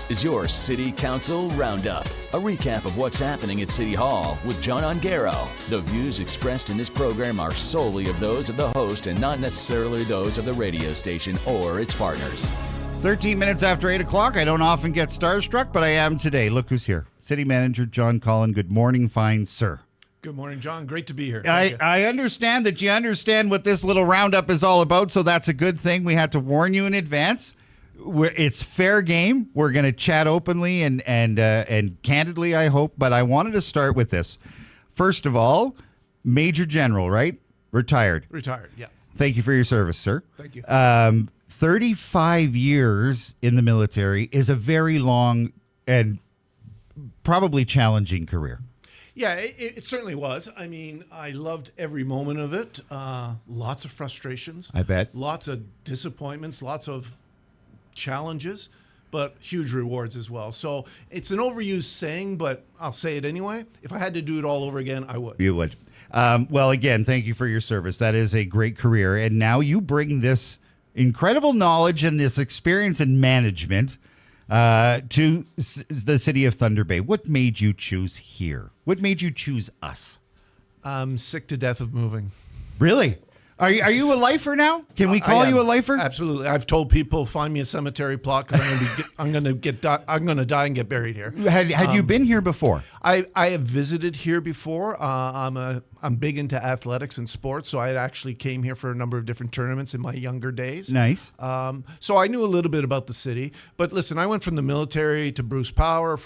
This is your City Council Roundup, a recap of what's happening at City Hall with John Ongaro. The views expressed in this program are solely of those of the host and not necessarily those of the radio station or its partners. 13 minutes after 8 o'clock. I don't often get starstruck, but I am today. Look who's here. City Manager John Collin. Good morning, fine sir. Good morning, John. Great to be here. I understand that you understand what this little roundup is all about, so that's a good thing. We had to warn you in advance. It's fair game. We're going to chat openly and candidly, I hope. But I wanted to start with this. First of all, Major General, right? Retired. Retired, yeah. Thank you for your service, sir. Thank you. 35 years in the military is a very long and probably challenging career. Yeah, it certainly was. I mean, I loved every moment of it. Lots of frustrations. I bet. Lots of disappointments, lots of challenges, but huge rewards as well. So it's an overused saying, but I'll say it anyway. If I had to do it all over again, I would. You would. Well, again, thank you for your service. That is a great career. And now you bring this incredible knowledge and this experience in management to the city of Thunder Bay. What made you choose here? What made you choose us? I'm sick to death of moving. Really? Are you a lifer now? Can we call you a lifer? Absolutely. I've told people, find me a cemetery plot because I'm going to die and get buried here. Had you been here before? I have visited here before. I'm big into athletics and sports, so I actually came here for a number of different tournaments in my younger days. Nice. So I knew a little bit about the city. But listen, I went from the military to Bruce Power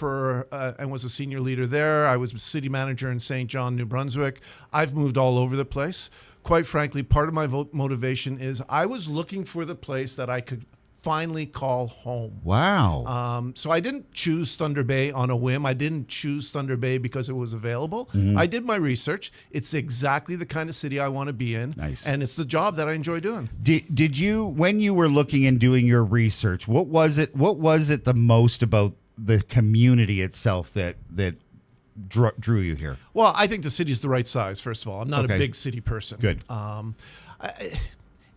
and was a senior leader there. I was city manager in St. John, New Brunswick. I've moved all over the place. Quite frankly, part of my motivation is I was looking for the place that I could finally call home. Wow. So I didn't choose Thunder Bay on a whim. I didn't choose Thunder Bay because it was available. Mm-hmm. I did my research. It's exactly the kind of city I want to be in. Nice. And it's the job that I enjoy doing. Did you, when you were looking and doing your research, what was it the most about the community itself that drew you here? Well, I think the city's the right size, first of all. I'm not a big city person. Good.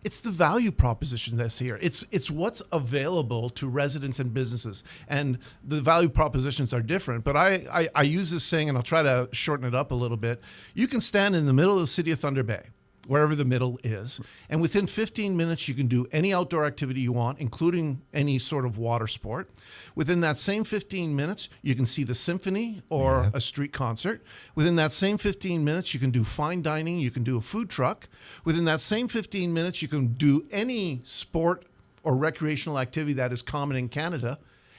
It's the value proposition that's here. It's what's available to residents and businesses. And the value propositions are different. But I use this saying, and I'll try to shorten it up a little bit. You can stand in the middle of the city of Thunder Bay, wherever the middle is, and within 15 minutes you can do any outdoor activity you want, including any sort of water sport. Within that same 15 minutes, you can see the symphony or a street concert. Within that same 15 minutes, you can do fine dining, you can do a food truck. Within that same 15 minutes, you can do any sport or recreational activity that is common in Canada,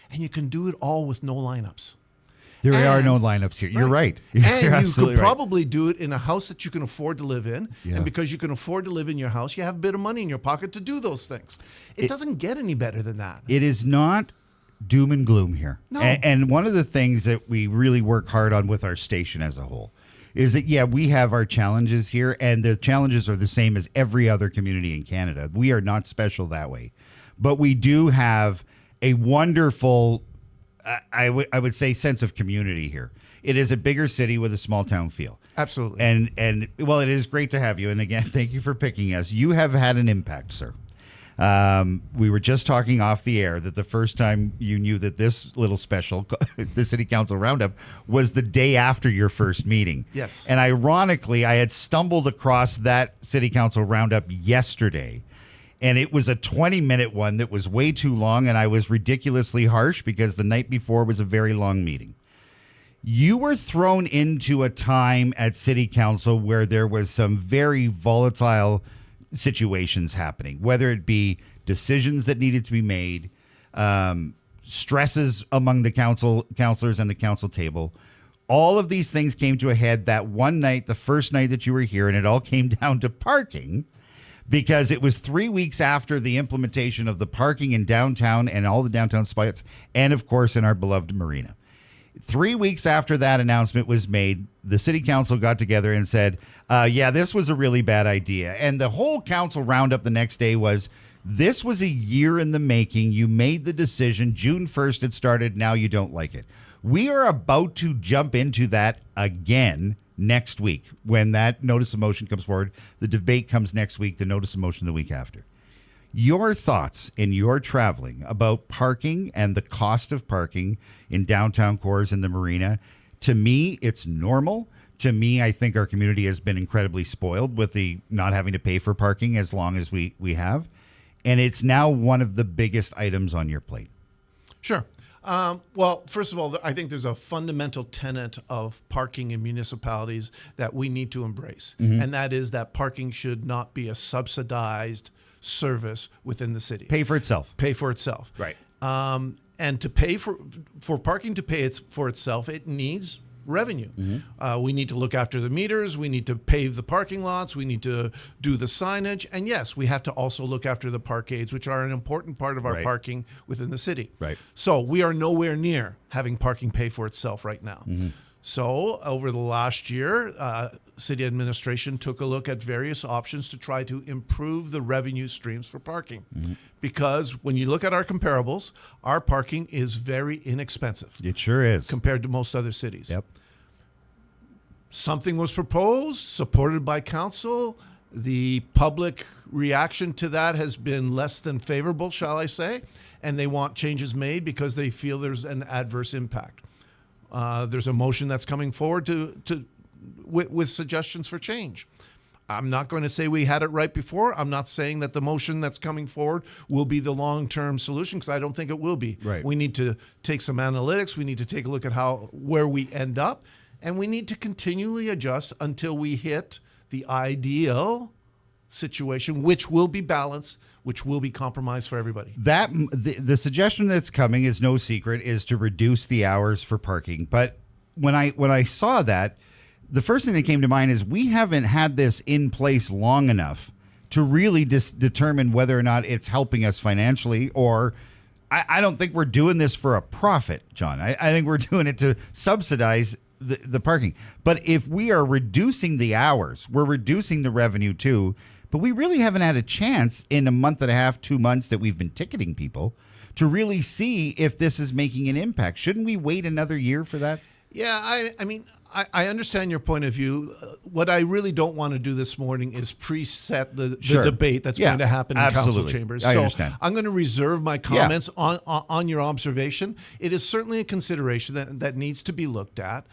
and you can do it all with no lineups. There are no lineups here. You're right. And you could probably do it in a house that you can afford to live in. Yeah. And because you can afford to live in your house, you have a bit of money in your pocket to do those things. It doesn't get any better than that. It is not doom and gloom here. No. And one of the things that we really work hard on with our station as a whole is that, we have our challenges here, and the challenges are the same as every other community in Canada. We are not special that way. But we do have a wonderful I would say sense of community here. It is a bigger city with a small town feel. Absolutely. And well, it is great to have you. And again, thank you for picking us. You have had an impact, sir. We were just talking off the air that the first time you knew that this little special, the City Council Roundup, was the day after your first meeting. Yes. And ironically, I had stumbled across that City Council Roundup yesterday. And it was a 20-minute one that was way too long, and I was ridiculously harsh because the night before was a very long meeting. You were thrown into a time at City Council where there was some very volatile situations happening, whether it be decisions that needed to be made, stresses among the councilors and the council table. All of these things came to a head that one night, the first night that you were here, and it all came down to parking. Because it was 3 weeks after the implementation of the parking in downtown and all the downtown spots, and of course in our beloved marina. 3 weeks after that announcement was made, the city council got together and said, this was a really bad idea. And the whole council roundup the next day was, this was a year in the making. You made the decision. June 1st it started. Now you don't like it. We are about to jump into that again next week when that notice of motion comes forward. The debate comes next week, the notice of motion the week after. Your thoughts in your traveling about parking and the cost of parking in downtown cores and the marina. To me, it's normal. To me, I think our community has been incredibly spoiled with the not having to pay for parking as long as we have. And it's now one of the biggest items on your plate. Sure. Well, first of all, I think there's a fundamental tenet of parking in municipalities that we need to embrace. And that is that parking should not be a subsidized service within the city. Pay for itself. Pay for itself. Right. And to pay for parking to pay for itself, it needs revenue. We need to look after the meters. We need to pave the parking lots. We need to do the signage. And yes, we have to also look after the parkades, which are an important part of our parking within the city. Right. So we are nowhere near having parking pay for itself right now. So over the last year, city administration took a look at various options to try to improve the revenue streams for parking. Because when you look at our comparables, our parking is very inexpensive. It sure is. Compared to most other cities. Yep. Something was proposed, supported by council. The public reaction to that has been less than favorable, shall I say, and they want changes made because they feel there's an adverse impact. There's a motion that's coming forward with suggestions for change. I'm not going to say we had it right before. I'm not saying that the motion that's coming forward will be the long-term solution, because I don't think it will be. Right. We need to take some analytics. We need to take a look at where we end up, and we need to continually adjust until we hit the ideal situation, which will be balanced, which will be compromised for everybody. That the suggestion that's coming is no secret, is to reduce the hours for parking. But when I saw that, the first thing that came to mind is we haven't had this in place long enough to really determine whether or not it's helping us financially, or I don't think we're doing this for a profit, John. I think we're doing it to subsidize the parking. But if we are reducing the hours, we're reducing the revenue too. But we really haven't had a chance in a month and a half, 2 months that we've been ticketing people to really see if this is making an impact. Shouldn't we wait another year for that? Yeah, I mean, I understand your point of view. What I really don't want to do this morning is preset the debate that's going to happen in council chambers. I understand. I'm going to reserve my comments on your observation. It is certainly a consideration that needs to be looked at.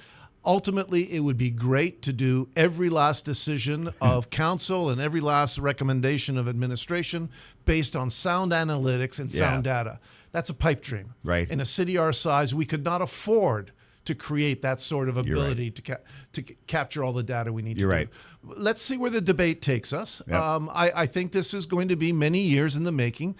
Ultimately, it would be great to do every last decision of council and every last recommendation of administration based on sound analytics and sound data. That's a pipe dream. Right. In a city our size, we could not afford to create that sort of ability to capture all the data we need to do. Let's see where the debate takes us. Yep. I think this is going to be many years in the making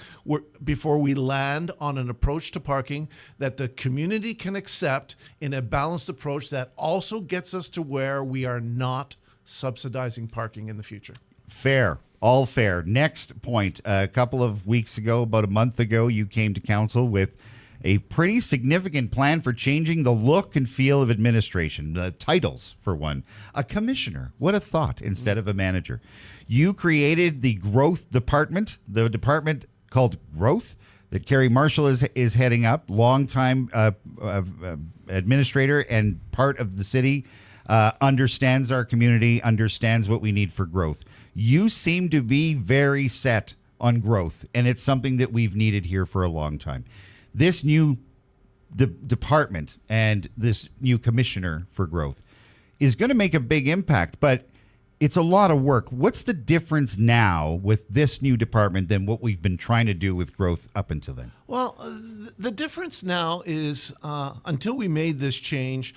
before we land on an approach to parking that the community can accept in a balanced approach that also gets us to where we are not subsidizing parking in the future. Fair. All fair. Next point. A couple of weeks ago, about a month ago, you came to council with a pretty significant plan for changing the look and feel of administration. The titles, for one. A commissioner. What a thought, instead of a manager. You created the growth department, the department called Growth, that Carrie Marshall is heading up, longtime administrator and part of the city, understands our community, understands what we need for growth. You seem to be very set on growth, and it's something that we've needed here for a long time. This new department and this new commissioner for growth is going to make a big impact, but it's a lot of work. What's the difference now with this new department than what we've been trying to do with growth up until then? Well, the difference now is until we made this change,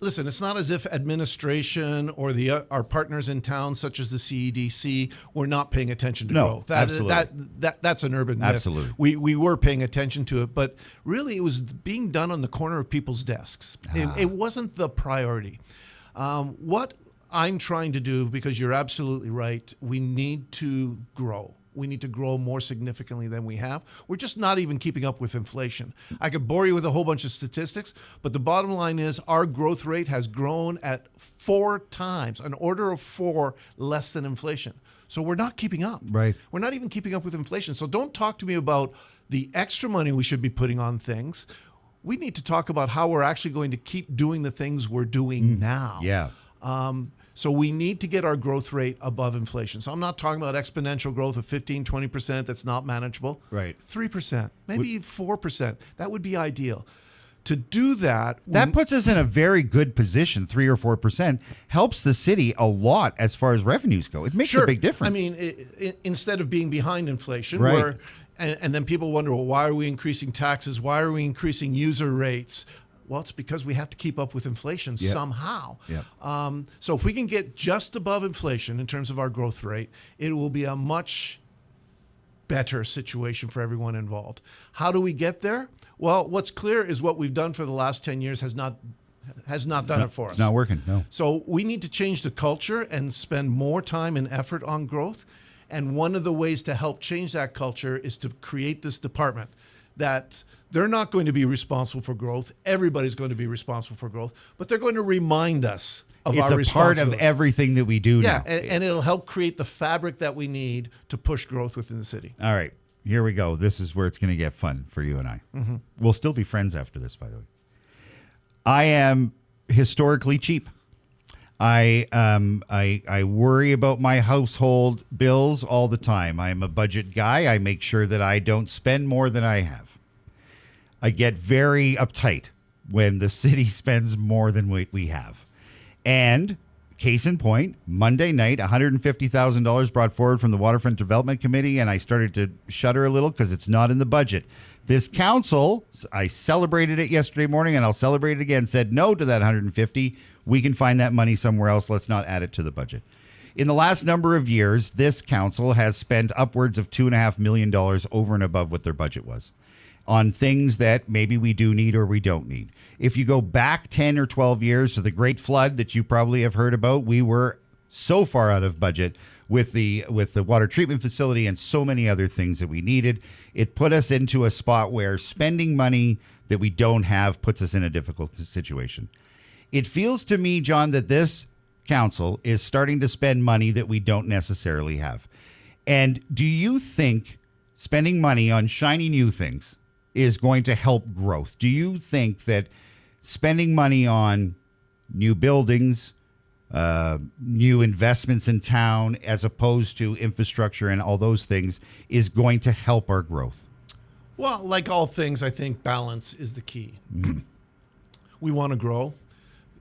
listen, it's not as if administration or our partners in town, such as the CEDC, were not paying attention to growth. Absolutely. That's an urban myth. Absolutely. We were paying attention to it, but really it was being done on the corner of people's desks. It wasn't the priority. What I'm trying to do, because you're absolutely right, we need to grow. We need to grow more significantly than we have. We're just not even keeping up with inflation. I could bore you with a whole bunch of statistics, but the bottom line is our growth rate has grown at 4 times, an order of 4 less than inflation. So we're not keeping up. Right. We're not even keeping up with inflation. So don't talk to me about the extra money we should be putting on things. We need to talk about how we're actually going to keep doing the things we're doing now. Yeah. So we need to get our growth rate above inflation. So I'm not talking about exponential growth of 15, 20% that's not manageable. Right. 3%, maybe 4%. That would be ideal. To do that, that puts us in a very good position. 3 or 4% helps the city a lot as far as revenues go. It makes a big difference. I mean, instead of being behind inflation, right. And then people wonder, well, why are we increasing taxes? Why are we increasing user rates? Well, it's because we have to keep up with inflation somehow. Yep. So if we can get just above inflation in terms of our growth rate, it will be a much better situation for everyone involved. How do we get there? Well, what's clear is what we've done for the last 10 years has not done it for us. It's not working, no. So we need to change the culture and spend more time and effort on growth. And one of the ways to help change that culture is to create this department that they're not going to be responsible for growth. Everybody's going to be responsible for growth, but they're going to remind us of our responsibility. It's a part of everything that we do now. And it'll help create the fabric that we need to push growth within the city. All right, here we go. This is where it's going to get fun for you and I. Mm-hmm. We'll still be friends after this, by the way. I am historically cheap. I worry about my household bills all the time. I'm a budget guy. I make sure that I don't spend more than I have. I get very uptight when the city spends more than we have. And case in point, Monday night, $150,000 brought forward from the Waterfront Development Committee, and I started to shudder a little because it's not in the budget. This council, I celebrated it yesterday morning, and I'll celebrate it again, said no to that $150. We can find that money somewhere else. Let's not add it to the budget. In the last number of years, this council has spent upwards of $2.5 million over and above what their budget was on things that maybe we do need or we don't need. If you go back 10 or 12 years to the Great Flood that you probably have heard about, we were so far out of budget with the water treatment facility and so many other things that we needed. It put us into a spot where spending money that we don't have puts us in a difficult situation. It feels to me, John, that this council is starting to spend money that we don't necessarily have. And do you think spending money on shiny new things is going to help growth? Do you think that spending money on new buildings, new investments in town, as opposed to infrastructure and all those things, is going to help our growth? Well, like all things, I think balance is the key. Mm-hmm. We want to grow.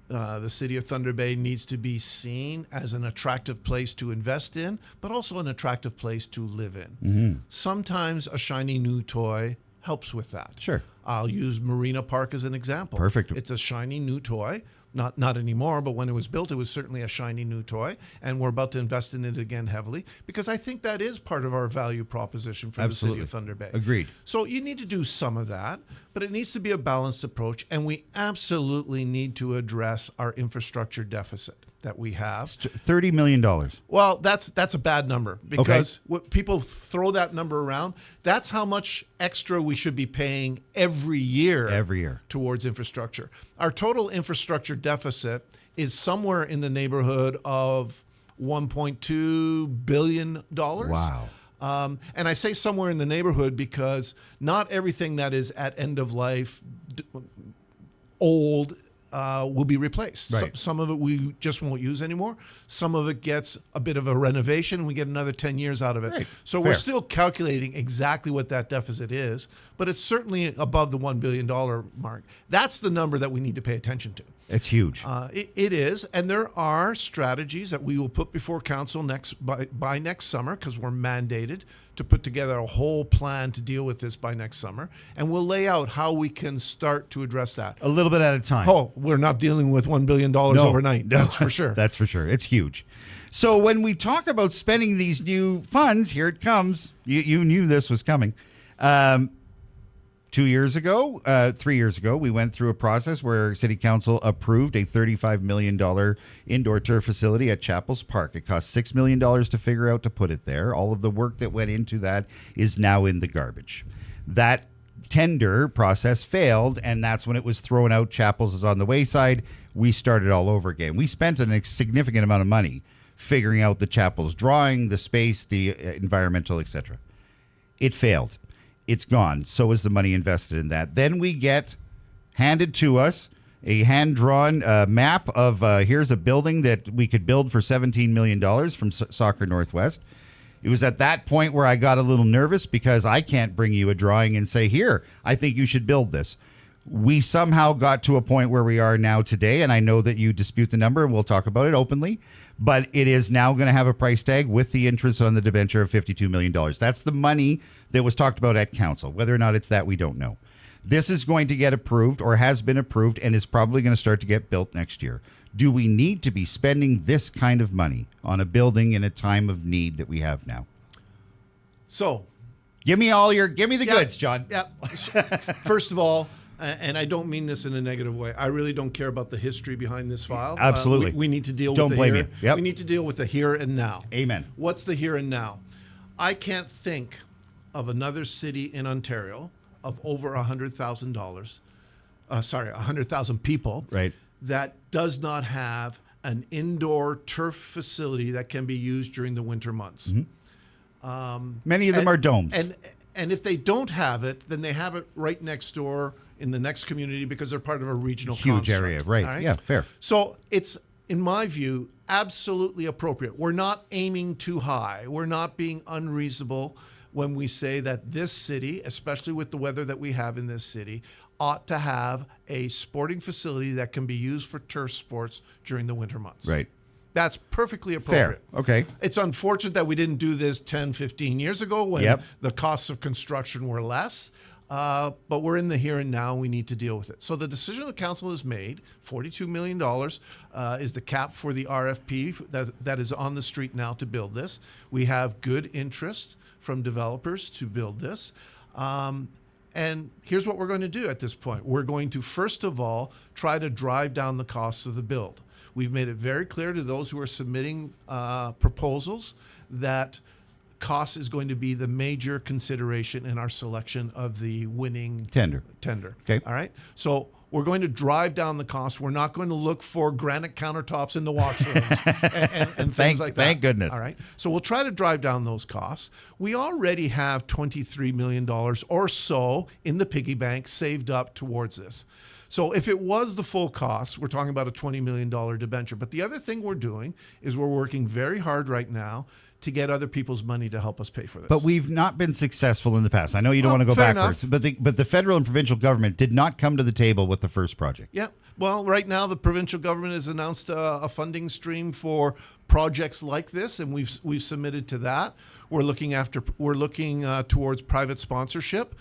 The city of Thunder Bay needs to be seen as an attractive place to invest in, but also an attractive place to live in. Mm-hmm. Sometimes a shiny new toy helps with that. Sure. I'll use Marina Park as an example. Perfect. It's a shiny new toy. Not anymore, but when it was built, it was certainly a shiny new toy, and we're about to invest in it again heavily because I think that is part of our value proposition for Absolutely. the city of Thunder Bay. Agreed. So you need to do some of that, but it needs to be a balanced approach, and we absolutely need to address our infrastructure deficit that we have. $30 million. Well, that's a bad number because what people throw that number around. That's how much extra we should be paying every year towards infrastructure. Our total infrastructure deficit is somewhere in the neighborhood of $1.2 billion. Wow. And I say somewhere in the neighborhood because not everything that is at end of life, old, will be replaced. Right. Some of it we just won't use anymore. Some of it gets a bit of a renovation. We get another 10 years out of it. Right. So Fair. We're still calculating exactly what that deficit is, but it's certainly above the $1 billion mark. That's the number that we need to pay attention to. It's huge. It is, and there are strategies that we will put before council by next summer because we're mandated to put together a whole plan to deal with this by next summer, and we'll lay out how we can start to address that. A little bit at a time. Oh, we're not dealing with $1 billion overnight. That's for sure. That's for sure. It's huge. So when we talk about spending these new funds, here it comes. You knew this was coming. 3 years ago, we went through a process where City Council approved a $35 million indoor turf facility at Chapels Park. It cost $6 million to figure out to put it there. All of the work that went into that is now in the garbage. That tender process failed, and that's when it was thrown out. Chapels is on the wayside. We started all over again. We spent a significant amount of money figuring out the Chapels drawing, the space, the environmental, etc. It failed. It's gone. So is the money invested in that. Then we get handed to us a hand-drawn map of here's a building that we could build for $17 million from Soccer Northwest. It was at that point where I got a little nervous because I can't bring you a drawing and say, here, I think you should build this. We somehow got to a point where we are now today, and I know that you dispute the number, and we'll talk about it openly, but it is now going to have a price tag with the interest on the debenture of $52 million. That's the money that was talked about at council. Whether or not it's that, we don't know. This is going to get approved or has been approved and is probably going to start to get built next year. Do we need to be spending this kind of money on a building in a time of need that we have now? So, give me the goods, John. Yeah. First of all, and I don't mean this in a negative way, I really don't care about the history behind this file. Absolutely. We need to deal Don't with blame the you. Yep. We need to deal with the here and now. Amen. What's the here and now? I can't think of another city in Ontario of over $100,000, 100,000 people, right, that does not have an indoor turf facility that can be used during the winter months. Mm-hmm. Many of them are domes. And if they don't have it, then they have it right next door in the next community because they're part of a regional huge construct. area, right? Yeah, fair. So it's, in my view, absolutely appropriate. We're not aiming too high. We're not being unreasonable when we say that this city, especially with the weather that we have in this city, ought to have a sporting facility that can be used for turf sports during the winter months. Right. That's perfectly appropriate. Fair. Okay. It's unfortunate that we didn't do this 10, 15 years ago when the costs of construction were less. But we're in the here and now. We need to deal with it. So the decision the council has made, $42 million is the cap for the RFP that is on the street now to build this. We have good interest from developers to build this. And here's what we're going to do at this point. We're going to, first of all, try to drive down the costs of the build. We've made it very clear to those who are submitting proposals that cost is going to be the major consideration in our selection of the winning tender. Okay. All right. So we're going to drive down the cost. We're not going to look for granite countertops in the washrooms and things like that. Thank goodness. All right. So we'll try to drive down those costs. We already have $23 million or so in the piggy bank saved up towards this. So if it was the full cost, we're talking about a $20 million debenture. But the other thing we're doing is we're working very hard right now to get other people's money to help us pay for this. But we've not been successful in the past. I know you don't want to go backwards, but the federal and provincial government did not come to the table with the first project. Yeah. Well, right now the provincial government has announced a funding stream for projects like this, and we've submitted to that. We're looking towards private sponsorship.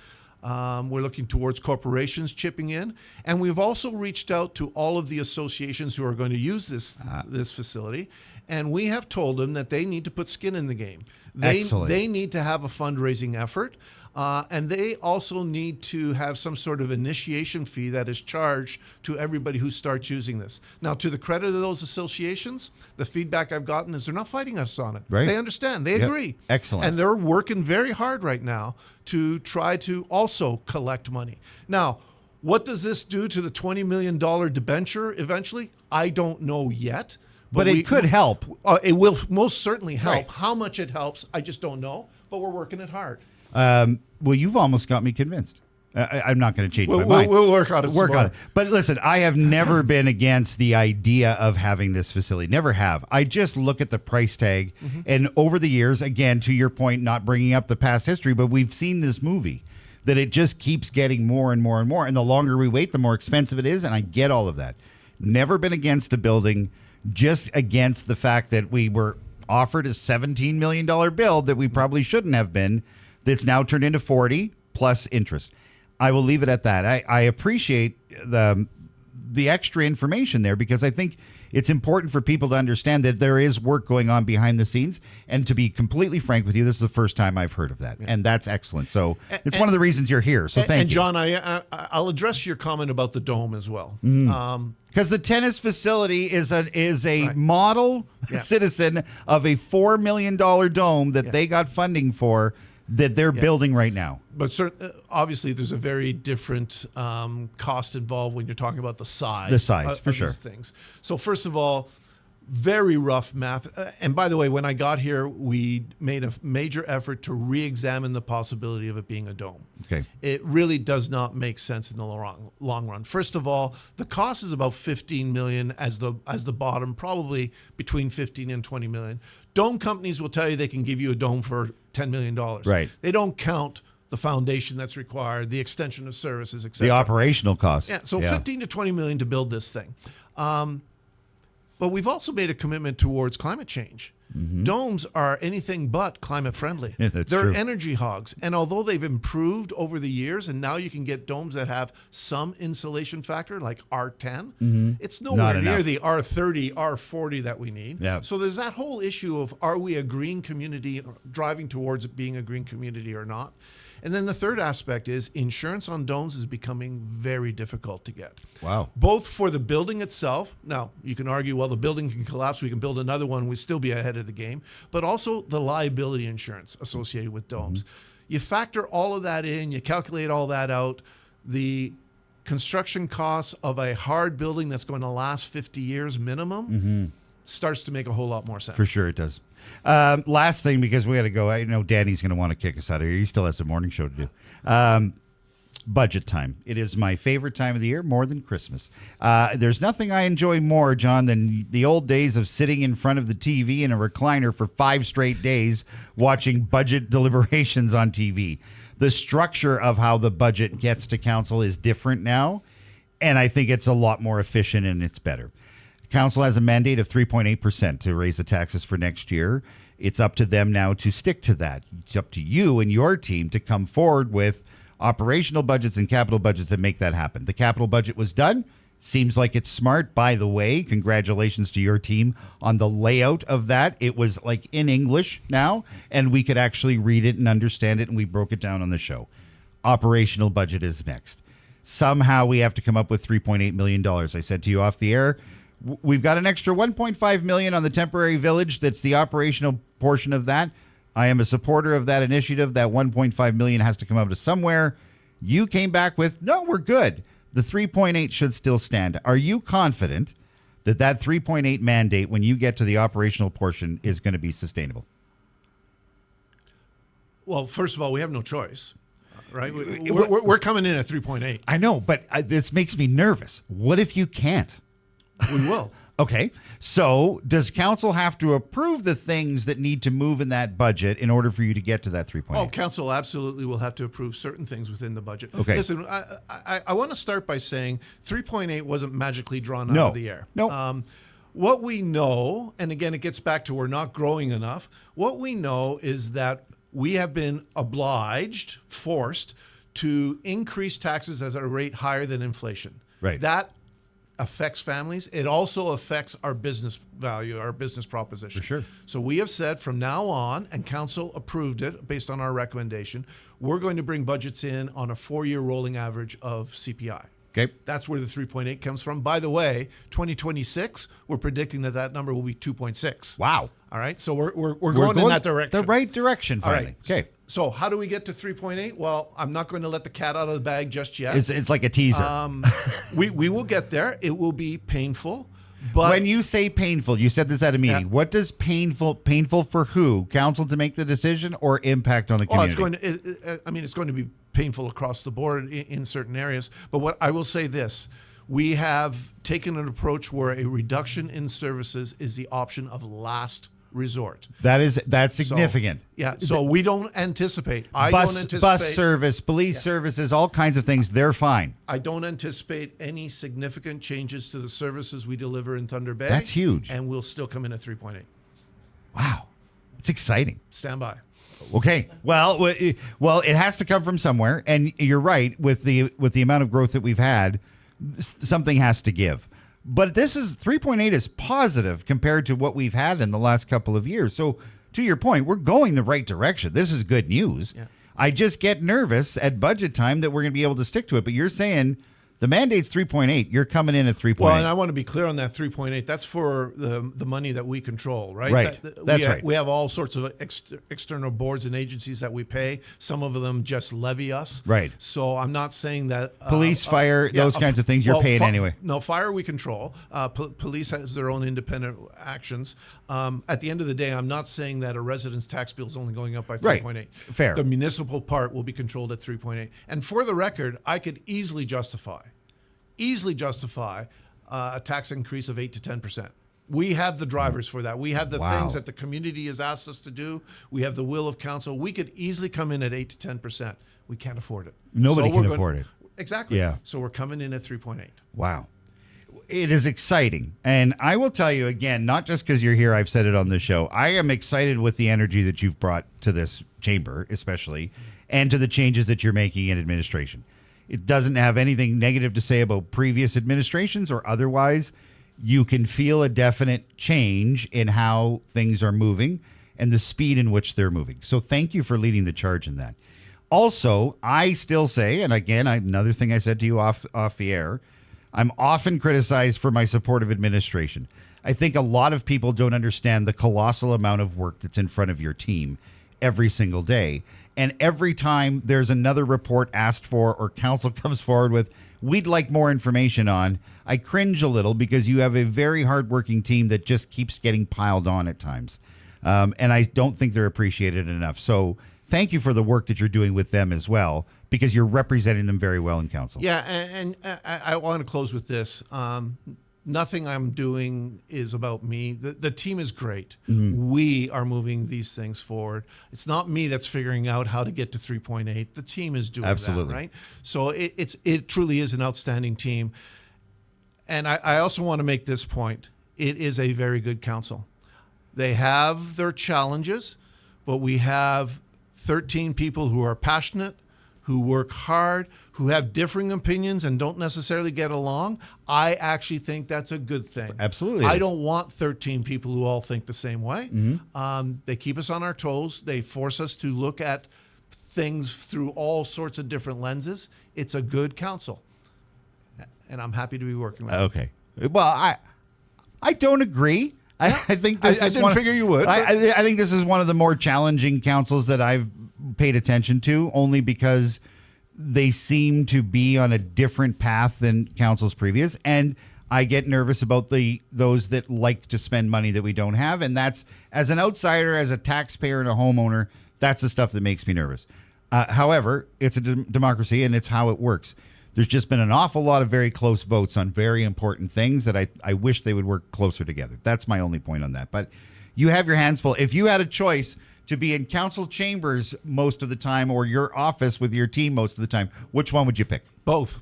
We're looking towards corporations chipping in, and we've also reached out to all of the associations who are going to use this facility, and we have told them that they need to put skin in the game. They need to have a fundraising effort, and they also need to have some sort of initiation fee that is charged to everybody who starts using this. Now, to the credit of those associations, the feedback I've gotten is they're not fighting us on it. Right. They understand. They agree. Excellent. And they're working very hard right now to try to also collect money. Now, what does this do to the $20 million debenture eventually? I don't know yet. But it could help. It will most certainly help. Right. How much it helps, I just don't know. But we're working it hard. Well, you've almost got me convinced. I'm not going to change my mind. We'll work on it. Work on it. But listen, I have never been against the idea of having this facility. Never have. I just look at the price tag. Mm-hmm. And over the years, again, to your point, not bringing up the past history, but we've seen this movie, that it just keeps getting more and more and more. And the longer we wait, the more expensive it is. And I get all of that. Never been against the building, just against the fact that we were offered a $17 million build that we probably shouldn't have been, that's now turned into 40 plus interest. I will leave it at that. I appreciate the extra information there, because I think it's important for people to understand that there is work going on behind the scenes. And to be completely frank with you, this is the first time I've heard of that. Yeah. And that's excellent. So it's one of the reasons you're here. So thank you. And John, I'll address your comment about the dome as well. Because the tennis facility is a model citizen of a $4 million dome that they got funding for, that they're building right now. But obviously, there's a very different cost involved when you're talking about the size. The size, for sure. These things. So first of all, very rough math. And by the way, when I got here, we made a major effort to re-examine the possibility of it being a dome. Okay. It really does not make sense in the long run. First of all, the cost is about $15 million as the bottom, probably between 15 and 20 million. Dome companies will tell you they can give you a dome for $10 million. Right. They don't count the foundation that's required, the extension of services, etc. The operational cost. Yeah, so 15 to 20 million to build this thing. But we've also made a commitment towards climate change. Domes are anything but climate friendly. Yeah, that's They're true. energy hogs. And although they've improved over the years, and now you can get domes that have some insulation factor, like R10, it's Not nowhere near enough. the R30, R40 that we need. Yeah. So there's that whole issue of, are we a green community, driving towards it being a green community or not? And then the third aspect is insurance on domes is becoming very difficult to get. Wow. Both for the building itself. Now, you can argue, well, the building can collapse. We can build another one. We'd still be ahead of the game. But also the liability insurance associated with domes. You factor all of that in. You calculate all that out. The construction costs of a hard building that's going to last 50 years minimum starts to make a whole lot more sense. For sure it does. Last thing, because we got to go. I know Danny's going to want to kick us out of here. He still has a morning show to do. Budget time. It is my favorite time of the year, more than Christmas. There's nothing I enjoy more, John, than the old days of sitting in front of the TV in a recliner for 5 straight days watching budget deliberations on TV. The structure of how the budget gets to council is different now, and I think it's a lot more efficient and it's better. Council has a mandate of 3.8% to raise the taxes for next year. It's up to them now to stick to that. It's up to you and your team to come forward with operational budgets and capital budgets that make that happen. The capital budget was done. Seems like it's smart. By the way, congratulations to your team on the layout of that. It was like in English now, and we could actually read it and understand it, and we broke it down on the show. Operational budget is next. Somehow we have to come up with $3.8 million. I said to you off the air, we've got an extra $1.5 million on the temporary village. That's the operational portion of that. I am a supporter of that initiative. That $1.5 million has to come out of somewhere. You came back with, no, we're good. The 3.8 should still stand. Are you confident that that 3.8 mandate, when you get to the operational portion, is going to be sustainable? Well, first of all, we have no choice, right? We're coming in at 3.8. I know, but this makes me nervous. What if you can't? We will. Okay. So does council have to approve the things that need to move in that budget in order for you to get to that 3.8? Oh, council absolutely will have to approve certain things within the budget. Okay. Listen, I want to start by saying 3.8 wasn't magically drawn No. out of the air. No. What we know, and again, it gets back to we're not growing enough. What we know is that we have been forced to increase taxes at a rate higher than inflation. Right. That affects families. It also affects our business value, our business proposition. For sure. So we have said from now on, and council approved it based on our recommendation, we're going to bring budgets in on a 4-year rolling average of CPI. Okay. That's where the 3.8 comes from. By the way, 2026, we're predicting that number will be 2.6. Wow. All right. So we're going in that direction. The right direction, All finally. right. Okay. So how do we get to 3.8? Well, I'm not going to let the cat out of the bag just yet. It's like a teaser. We will get there. It will be painful. But When you say painful, you said this at a meeting. Yeah. What does painful for who? Council to make the decision or impact on the Oh, community? it's going to be painful across the board in certain areas. But what I will say this, we have taken an approach where a reduction in services is the option of last resort. That's significant. So we don't anticipate. I don't anticipate Bus service, police services, all kinds of things. They're fine. I don't anticipate any significant changes to the services we deliver in Thunder Bay. That's huge. And we'll still come in at 3.8. Wow. It's exciting. Stand by. Okay. Well, it has to come from somewhere, and you're right. With the amount of growth that we've had, something has to give. But 3.8 is positive compared to what we've had in the last couple of years. So to your point, we're going the right direction. This is good news. Yeah. I just get nervous at budget time that we're going to be able to stick to it. But you're saying The mandate's 3.8. You're coming in at 3.8. Well, and I want to be clear on that 3.8. That's for the money that we control, right? Right. That's right. We have all sorts of external boards and agencies that we pay. Some of them just levy us. Right. So I'm not saying that Police, fire, those kinds of things you're paying anyway. No, fire we control. Police has their own independent actions. At the end of the day, I'm not saying that a resident's tax bill is only going up by 3.8. Right. Fair. The municipal part will be controlled at 3.8. And for the record, I could easily justify a tax increase of 8 to 10%. We have the drivers for that. We have the things that the community has asked us to do. We have the will of council. We could easily come in at 8 to 10%. We can't afford it. Nobody can afford it. Exactly. Yeah. So we're coming in at 3.8. Wow. It is exciting. And I will tell you again, not just because you're here, I've said it on the show. I am excited with the energy that you've brought to this chamber, especially, and to the changes that you're making in administration. It doesn't have anything negative to say about previous administrations or otherwise. You can feel a definite change in how things are moving and the speed in which they're moving. So thank you for leading the charge in that. Also, I still say, and again, another thing I said to you off the air, I'm often criticized for my support of administration. I think a lot of people don't understand the colossal amount of work that's in front of your team every single day. And every time there's another report asked for or council comes forward with, we'd like more information on, I cringe a little because you have a very hardworking team that just keeps getting piled on at times. And I don't think they're appreciated enough. So thank you for the work that you're doing with them as well, because you're representing them very well in council. Yeah, and I want to close with this. Nothing I'm doing is about me. The team is great. Mm-hmm. We are moving these things forward. It's not me that's figuring out how to get to 3.8. The team is doing that, right? So it truly is an outstanding team. And I also want to make this point. It is a very good council. They have their challenges, but we have 13 people who are passionate, who work hard, who have differing opinions and don't necessarily get along. I actually think that's a good thing. Absolutely. I don't want 13 people who all think the same way. Mm-hmm. They keep us on our toes. They force us to look at things through all sorts of different lenses. It's a good council. And I'm happy to be working with them. Okay. Well, I don't agree. I think this I didn't figure you would. I think this is one of the more challenging councils that I've paid attention to, only because they seem to be on a different path than councils previous. And I get nervous about those that like to spend money that we don't have. And that's, as an outsider, as a taxpayer and a homeowner, that's the stuff that makes me nervous. However, it's a democracy and it's how it works. There's just been an awful lot of very close votes on very important things that I wish they would work closer together. That's my only point on that. But you have your hands full. If you had a choice to be in council chambers most of the time or your office with your team most of the time, which one would you pick? Both.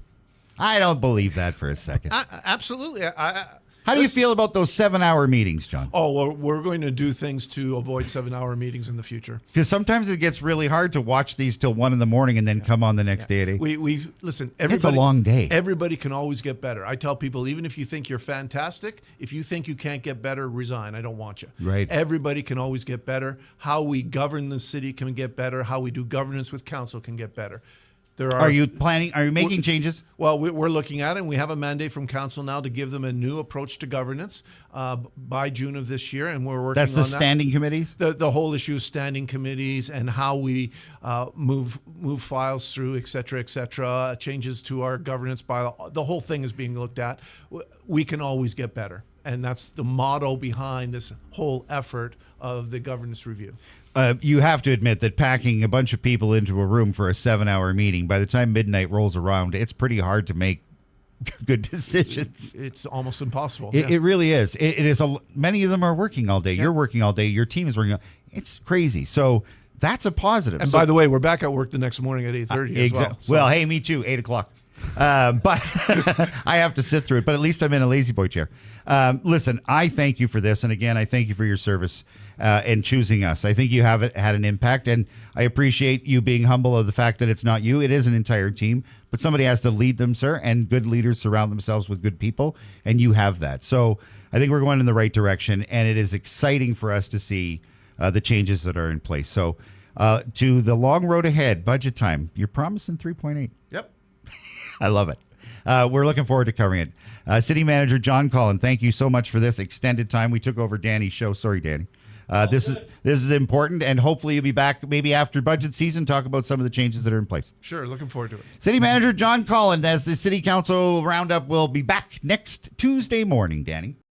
I don't believe that for a second. Absolutely. How do you feel about those 7-hour meetings, John? Oh, well, we're going to do things to avoid 7-hour meetings in the future. Because sometimes it gets really hard to watch these till 1 a.m. and then come on the next day at 8. Listen. It's a long day. Everybody can always get better. I tell people, even if you think you're fantastic, if you think you can't get better, resign. I don't want you. Right. Everybody can always get better. How we govern the city can get better. How we do governance with council can get better. Are you making changes? Well, we're looking at it, and we have a mandate from council now to give them a new approach to governance by June of this year, and we're working on that. That's the standing committees? The whole issue of standing committees and how we move files through, et cetera, changes to our governance bylaw. The whole thing is being looked at. We can always get better, and that's the motto behind this whole effort of the governance review. You have to admit that packing a bunch of people into a room for a 7-hour meeting, by the time midnight rolls around, it's pretty hard to make good decisions. It's almost impossible. It really is. It is. Many of them are working all day. Yeah. You're working all day. Your team is working. It's crazy. So that's a positive. And by the way, we're back at work the next morning at 8:30 as well. So. Well, hey, me too. 8 o'clock. But I have to sit through it. But at least I'm in a lazy boy chair. Listen, I thank you for this. And again, I thank you for your service and choosing us. I think you have had an impact. And I appreciate you being humble of the fact that it's not you. It is an entire team. But somebody has to lead them, sir. And good leaders surround themselves with good people. And you have that. So I think we're going in the right direction. And it is exciting for us to see the changes that are in place. So to the long road ahead, budget time, you're promising 3.8. Yep. I love it. we're looking forward to covering it. City Manager John Collin, thank you so much for this extended time. We took over Danny's show. Sorry, Danny. This is important, and hopefully you'll be back maybe after budget season, talk about some of the changes that are in place. Sure, looking forward to it. City Manager John Collin, as the City Council Roundup will be back next Tuesday morning, Danny.